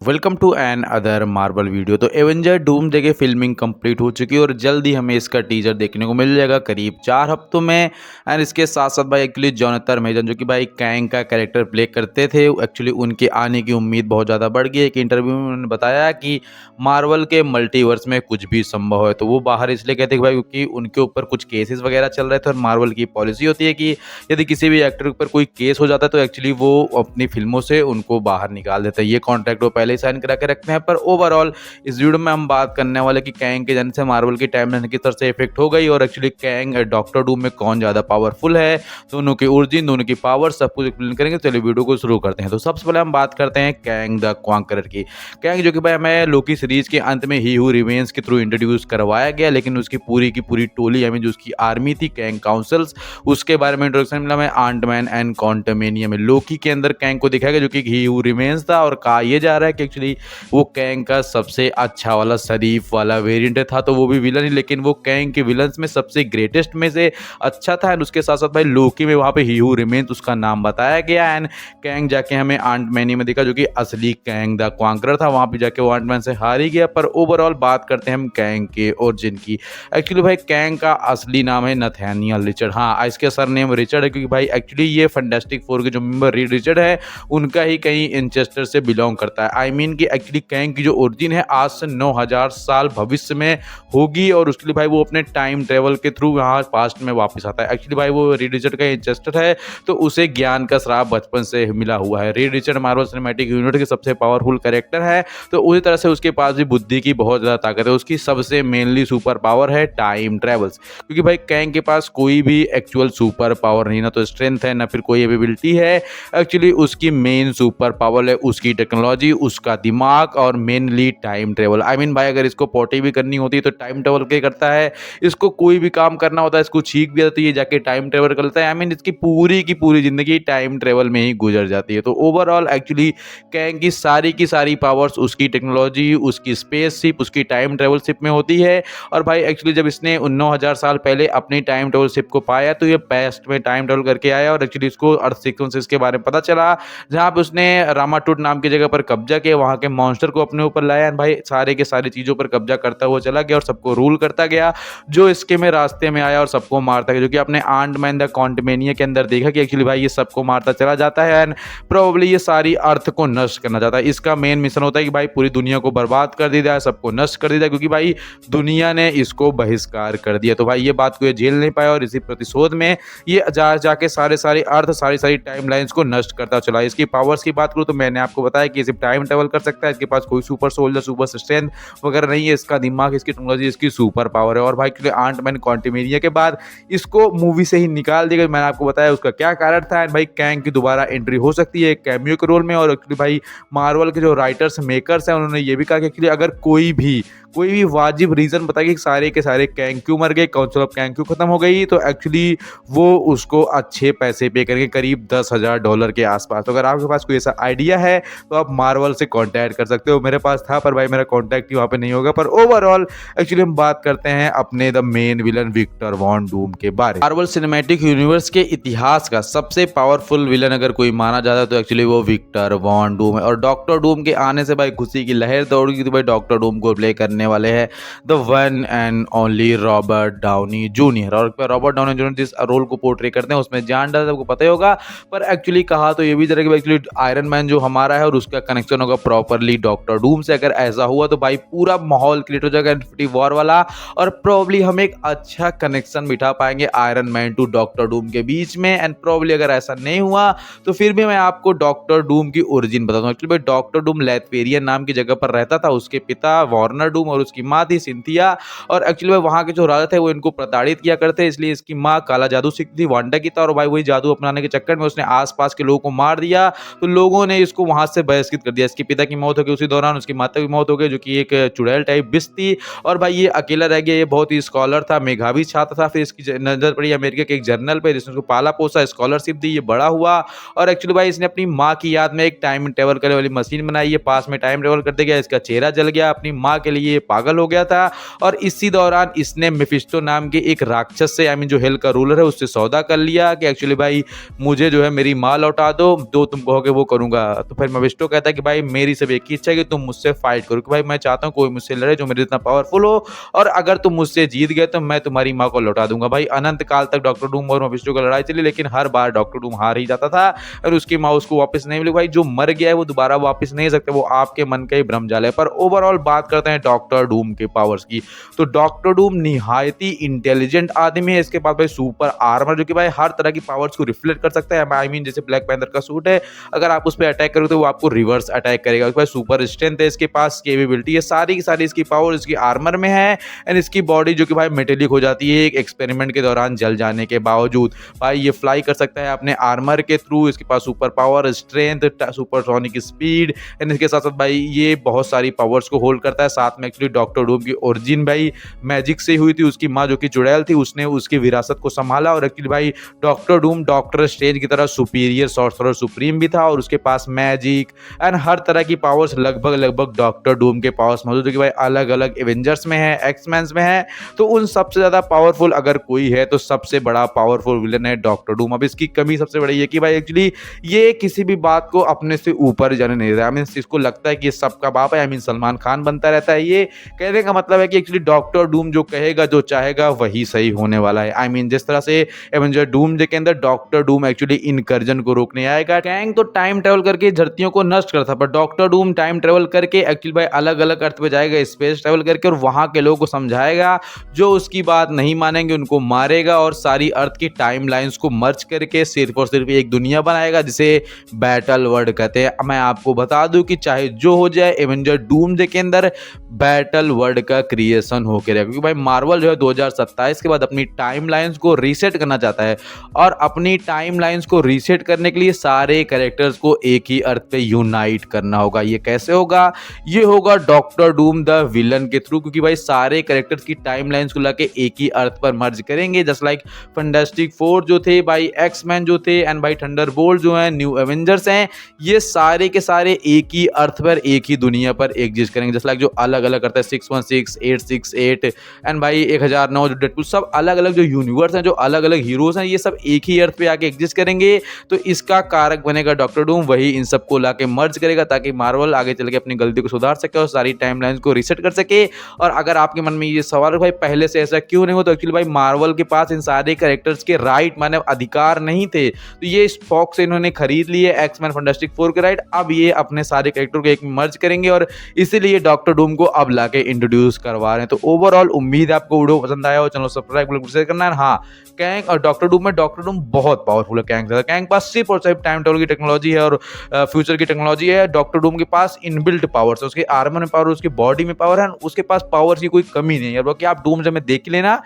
Welcome to another Marvel video. तो Avenger Doomsday की filming complete हो चुकी है और जल्द ही हमें इसका टीजर देखने को मिल जाएगा करीब 4 हफ्तों में। एंड इसके साथ साथ भाई एक्चुअली जोनाथन मेजर जो कि भाई कैंग का कैरेक्टर प्ले करते थे, एक्चुअली उनके आने की उम्मीद बहुत ज़्यादा बढ़ गई है। एक इंटरव्यू में उन्होंने बताया कि मार्वल के मल्टीवर्स में कुछ भी संभव है। तो वो बाहर इसलिए कहते हैं कि भाई क्योंकि उनके ऊपर कुछ केसेस वगैरह चल रहे थे और मार्वल की पॉलिसी होती है कि यदि किसी भी एक्टर के ऊपर कोई केस हो जाता है तो एक्चुअली वो अपनी फिल्मों से उनको बाहर निकाल देते हैं। ये कॉन्ट्रैक्ट वो पहले ही साइन करा के रखते हैं। पर ओवरऑल इस वीडियो में हम बात करने वाले कि कैंग के जाने से मार्वल की टाइमलाइन की तरफ से इफेक्ट हो गई और एक्चुअली कैंग डॉक्टर डूम में कौन ज़्यादा पावरफुल है, दोनों की ओरिजिन, दोनों की पावर, सब कुछ एक्सप्लेन करेंगे। चलिए वीडियो को शुरू करते हैं। तो सबसे पहले हम बात करते हैं कैंग द कॉन्करर की। कैंग जो कि भाई हमें लोकी सीरीज के अंत में ही हू रिमेन्स के थ्रू इंट्रोड्यूस करवाया गया, लेकिन उसकी पूरी की पूरी टोली यानी जो उसकी आर्मी थी कैंग काउंसिल्स, उसके बारे में इंट्रोडक्शन मिला हमें आंटमैन एंड क्वांटमेनिया में। लोकी के अंदर कैंग को दिखाया गया जो कि ही हू रिमेन्स था और कहा यह जा रहा है कि एक्चुअली वो कैंग का सबसे अच्छा वाला शरीफ वाला वेरिएंट था। तो वो भी विलन ही, लेकिन वो कैंग के विलन्स में सबसे ग्रेटेस्ट में से अच्छा था। एंड उसके साथ साथ भाई लोकी में वहाँ पे ही हू रिमेन्स उसका नाम बताया गया। एंड कैंग जाके हमें आंटमैनी में दिखा जो कि असली कैंग द क्वांकरर था, वहाँ पे जाके वो आंटमैन से हार ही गया। पर ओवरऑल बात करते हैं हम कैंग के ओरिजिन की। एक्चुअली भाई कैंग का असली नाम है नथानियल रिचर्ड। हाँ, इसके सर नेम रिचर्ड है क्योंकि भाई एक्चुअली ये फैंटास्टिक फोर के जो मेंबर रीड रिचर्ड है उनका ही कहीं इंचेस्टर से बिलोंग करता है। आई मीन कि एक्चुअली कैंग की जो ओरिजिन है आज से 9000 साल भविष्य में होगी और उसके लिए भाई वो अपने टाइम ट्रेवल के थ्रू यहाँ पास्ट में वापस आता है। एक्चुअली भाई वो रीड रिचर्ड का इंचेस्टर है तो उसे ज्ञान का श्राप बचपन से मिला हुआ है। Read Richard Marvel cinematic universe के सबसे पावरफुल कैरेक्टर है, तो उसी तरह से उसके पास भी बुद्धि की बहुत ज़्यादा ताकत है। उसकी सबसे मेनली सुपर पावर है टाइम ट्रेवल्स, क्योंकि भाई कैंग के पास कोई भी एक्चुअल सुपर पावर नहीं, ना तो स्ट्रेंथ है ना फिर कोई एबिलिटी है। एक्चुअली उसकी मेन सुपर पावर है उसकी टेक्नोलॉजी, उसका दिमाग और mainly time travel. I mean भाई अगर इसको पोटी भी करनी होती है तो टाइम ट्रेवल के करता है, इसको कोई भी काम करना होता है, इसको छींक भी जाती है जाके टाइम ट्रेवल करता है। आई मीन इसकी पूरी की पूरी जिंदगी टाइम ट्रेवल में ही गुजर जाती है। तो ओवरऑल एक्चुअली कैंग की सारी पावर्स उसकी टेक्नोलॉजी, उसकी स्पेसशिप, उसकी टाइम ट्रेवल शिप में होती है। और भाई एक्चुअली जब इसने 9000 साल पहले अपनी टाइम ट्रेवल शिप को पाया तो ये पास्ट में टाइम ट्रेवल करके आया और एक्चुअली इसको अर्थ सीक्वेंसेस के बारे में पता चला, जहाँ पे उसने रामाटूट नाम की जगह पर कब्जा किया, वहाँ के मॉन्स्टर को अपने ऊपर लाया। भाई सारे के सारी चीज़ों पर कब्जा करता हुआ चला गया और सबको रूल करता गया जो इसके में रास्ते में आया और सबको मारता गया, जो कि आपने आंटमैन द क्वांटमेनिया के अंदर देखा कि एक्चुअली भाई ये सबको मारता चला जाता है एंड प्रोबेबली ये सारी अर्थ को नष्ट करना चाहता है। इसका मेन मिशन होता है कि भाई पूरी दुनिया को बर्बाद कर दी जाए, सबको नष्ट कर दी जाए, क्योंकि भाई दुनिया ने इसको बहिष्कार कर दिया। तो भाई ये बात को ये झेल नहीं पाया और इसी प्रतिशोध में ये जाके सारे अर्थ सारी टाइम लाइन्स को नष्ट करता चला। इसकी पावर्स की बात करूँ तो मैंने आपको बताया कि सिर्फ टाइम ट्रेवल कर सकता है, इसके पास कोई सुपर सोल्जर, सुपर स्ट्रेंथ वगैरह नहीं है। इसका दिमाग, इसकी टेक्नोलॉजी, इसकी सुपर पावर है। और भाई आंटमैन क्वांटमेनिया के बाद इसको मूवी से ही निकाल दिया गया। मैंने आपको बताया उसका क्या कारण था। एंड भाई कैंग की दोबारा एंट्री हो सकती है एक कैमियो के रोल में। और एक्चुअली भाई मार्वल के जो राइटर्स मेकर्स हैं उन्होंने ये भी कहा कि एक्चुअली अगर कोई भी वाजिब रीजन बताए कि सारे के सारे कैंग क्यों मर गए, काउंसिल ऑफ कैंग क्यों खत्म हो गई, तो एक्चुअली वो उसको अच्छे पैसे पे करेंगे, करीब $10,000 के आसपास। तो अगर आपके पास कोई ऐसा आइडिया है तो आप मार्वल से कांटेक्ट कर सकते हो। मेरे पास था पर भाई मेरा कांटेक्ट ही वहाँ पे नहीं होगा। पर ओवरऑल एक्चुअली हम बात करते हैं अपने the main villain Victor Von Doom के बारे में। मार्वल सिनेमैटिक यूनिवर्स के इतिहास का सबसे पावरफुल विलन अगर कोई माना जाता है तो एक्चुअली वो विक्टर वॉन डूम है। और डॉक्टर डूम के आने से भाई खुशी की लहर दौड़ गई। तो भाई डॉक्टर डूम को प्ले करने वाले हैं the one and only Robert Downey junior. और रॉबर्ट डाउनी जूनियर जिस रोल को पोर्ट्रे करते हैं उसमें जान डाल सबको पता ही होगा। पर एक्चुअली कहा तो ये भी जरा कि एक्चुअली आयरन मैन जो हमारा है और उसका कनेक्शन होगा प्रॉपरली डॉक्टर डूम से। अगर ऐसा हुआ तो भाई पूरा माहौल क्रिएट हो जाएगा इन्फिनिटी वॉर वाला और प्रोबेबली हम एक अच्छा कनेक्शन बिठा पाएंगे Iron Man to Doctor Doom के बीच में। एंड प्रोबेबली अगर ऐसा नहीं हुआ तो फिर भी मैं आपको डॉक्टर डूम की ओरिजिन बताता हूँ। एक्चुअली भाई डॉक्टर डूम लेथवेरियन नाम की जगह पर रहता था। उसके पिता वार्नर डूम और उसकी माँ थी सिंथिया। और एक्चुअली भाई वहाँ के जो राजा थे वो इनको प्रताड़ित किया करते, इसलिए इसकी माँ काला जादू सीखती थी वांडा की तरह। और भाई वही जादू अपनाने के चक्कर में उसने आसपास के लोगों को मार दिया। तो लोगों ने इसको वहां से बहिष्कृत कर दिया। इसके पिता की मौत हो गई, उसी दौरान उसकी माता की मौत हो गई जो कि एक चुड़ैल टाइप बिस थी। और भाई ये अकेला रह गया। ये बहुत ही स्कॉलर था, मेधावी छात्र था। फिर इसकी नजर पड़ी अमेरिका के एक जर्नल पे जिसने उसको पाला पोसा, स्कॉलरशिप दी, ये बड़ा हुआ। और एक्चुअली भाई इसने अपनी माँ की याद में एक टाइम ट्रेवल करने वाली मशीन बनाई है, पास में टाइम ट्रेवल करते गया, इसका चेहरा जल गया, अपनी माँ के लिए पागल हो गया था। और इसी दौरान इसने मेफिस्टो नाम के एक राक्षस से, आई मीन जो हेल का रूलर है, उससे सौदा कर लिया कि एक्चुअली भाई मुझे जो है मेरी माँ लौटा दो, जो तुम कहोगे वो करूंगा। तो फिर मेफिस्टो कहता है कि भाई मेरी सिर्फ एक ही इच्छा है कि तुम मुझसे फाइट करो, कि भाई मैं चाहता हूँ कोई मुझसे लड़े जो मेरे जितना पावरफुल हो, और अगर तुम मुझसे जीत गए तो मैं तुम्हारी माँ को लौटा दूंगा। भाई अनंत काल तक डॉक्टर डूम और मेफिस्टो की लड़ाई चली, लेकिन हर बार डॉक्टर डूम हार ही जाता था और उसकी माँ उसको वापस नहीं मिली। भाई जो मर गया है वो दोबारा वापस नहीं सकते, वो आपके मन का ही भ्रम जाल है। पर ओवरऑल बात करते हैं डॉक्टर डूम के पावर्स की, तो डॉक्टर डूम निहायत ही इंटेलिजेंट आदमी है। इसके पास भाई सुपर आर्मर जो कि भाई हर तरह की पावर्स को रिफ्लेक्ट कर सकता है। आई मीन जैसे ब्लैक पैंथर का सूट है, अगर आप उस पर अटैक करोगे तो वो आपको रिवर्स अटैक करेगा। उसके पास सुपर स्ट्रेंथ है, इसके पास केपेबिलिटी है, सारी की सारी इसकी पावर इसकी आर्मर में है। एंड इसकी बॉडी जो कि भाई मेटेलिक हो जाती है एक एक्सपेरिमेंट के दौरान जल जाने के बावजूद। भाई ये फ्लाई कर सकता है अपने आर्मर के थ्रू, इसके पास super power, strength, supersonic speed, and इसके साथ साथ भाई ये बहुत सारी पावर्स को होल्ड करता है। साथ में एक्चुअली डॉक्टर डूम की ओरिजिन भाई मैजिक से हुई थी। उसकी माँ जो कि चुड़ैल थी उसने उसकी विरासत को संभाला, और एक्चुअली भाई डॉक्टर डूम डॉक्टर स्ट्रेंज की तरह सुपीरियर सॉर्सरर सुप्रीम भी था, और उसके पास मैजिक एंड हर तरह की पावर्स लगभग डॉक्टर डूम के पावर्स मौजूद है, कि भाई अलग अलग एवेंजर्स में है, एक्समैन में है। तो उन सबसे ज्यादा पावरफुल अगर कोई है तो सबसे बड़ा पावरफुल विलन है डॉक्टर डूम। अब इसकी कमी सबसे बड़ी है कि भाई एक्चुअली ये किसी भी बात को अपने से ऊपर जाने नहीं देता। आई मीन इसको लगता है कि ये सबका बाप है। आई मीन सलमान खान बनता रहता है। ये कहने का मतलब है कि एक्चुअली डॉक्टर डूम जो कहेगा जो चाहेगा वही सही होने वाला है। आई मीन जिस तरह से एवेंजर डूम के अंदर डॉक्टर डूम एक्चुअली इनकर्जन को रोकने आएगा। कैंग तो टाइम ट्रेवल करके धरतियों को नष्ट करता, पर डॉक्टर डूम टाइम ट्रेवल करके एक्चुअली भाई अलग अलग अर्थ पे जाएगा, स्पेस ट्रेवल करके, और वहां के लोगों को समझाएगा, जो उसकी बात नहीं मानेंगे उनको मारेगा, और सारी अर्थ की टाइम लाइन्स को मर्ज करके सिर्फ और सिर्फ एक दुनिया बनाएगा जिसे बैटल वर्ल्ड कहते हैं। मैं आपको बता दूं कि चाहे जो हो जाए एवेंजर डूम के अंदर बैटल वर्ल्ड का क्रिएशन होकर रहेगा, क्योंकि भाई मार्वल जो है 2027 के बाद अपनी टाइम लाइन्स को रीसेट करना चाहता है, और अपनी टाइम लाइन्स को रीसेट करने के लिए सारे कैरेक्टर्स को एक ही अर्थ पे यूनाइट करना होगा। ये कैसे होगा? ये होगा डॉक्टर डूम द विलन के थ्रू, क्योंकि भाई सारे कैरेक्टर्स की टाइम लाइन्स को लाके एक ही अर्थ पर मर्ज करेंगे। जस्ट लाइक फैंटास्टिक फोर जो थे, भाई एक्समैन जो थे, एंड भाई थंडरबोल्ट जो है, न्यू एवेंजर्स हैं, ये सारे के सारे एक ही अर्थ पर एक ही दुनिया पर एग्जिस्ट करेंगे। जस्ट लाइक जो अलग अलग करता है 616, 868 एंड भाई 1009 जो डेडपूल, सब अलग अलग जो यूनिवर्स हैं, जो अलग अलग हीरोज हैं, ये सब एक ही अर्थ पे आके एग्जिस्ट करेंगे। तो इसका कारक बनेगा डॉक्टर डूम, वही इन सबको लाके मर्ज करेगा ताकि मार्वल आगे चल के अपनी गलती को सुधार सके और सारी टाइमलाइंस को रीसेट कर सके। और अगर आपके मन में ये सवाल है भाई पहले से ऐसा क्यों नहीं हो, तो एक्चुअली भाई मार्वल के पास इन सारे कैरेक्टर्स के राइट माने अधिकार नहीं थे, तो ये फॉक्स से इन्होंने खरीद लिए एक्समैन फैंटास्टिक फोर के राइट। अब ये अपने सारे कैरेक्टर को एक में मर्ज करेंगे और इसीलिए डॉक्टर डूम को अब लाके इंट्रोड्यूस करवा रहे हैं। तो ओवरऑल उम्मीद है आपको वीडियो पसंद आया हो। चैनल सब्सक्राइब शेयर करना है। हाँ, कैंग और डॉक्टर डूम में डॉक्टर डूम बहुत पावरफुल है। कैंग पास सिर्फ और सिर्फ टाइम ट्रेवल की टेक्नोलॉजी है और फ्यूचर की टेक्नोलॉजी है। डॉक्टर डूम के पास इनबिल्ट पावर है, उसके आर्मर में पावर, उसकी बॉडी में पावर है, उसके पास पावर की कोई कमी नहीं है। बाकी आप डूम से में देख लेना।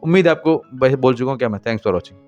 उम्मीद है आपको बोल चुका हूँ क्या मैं। Thanks for watching.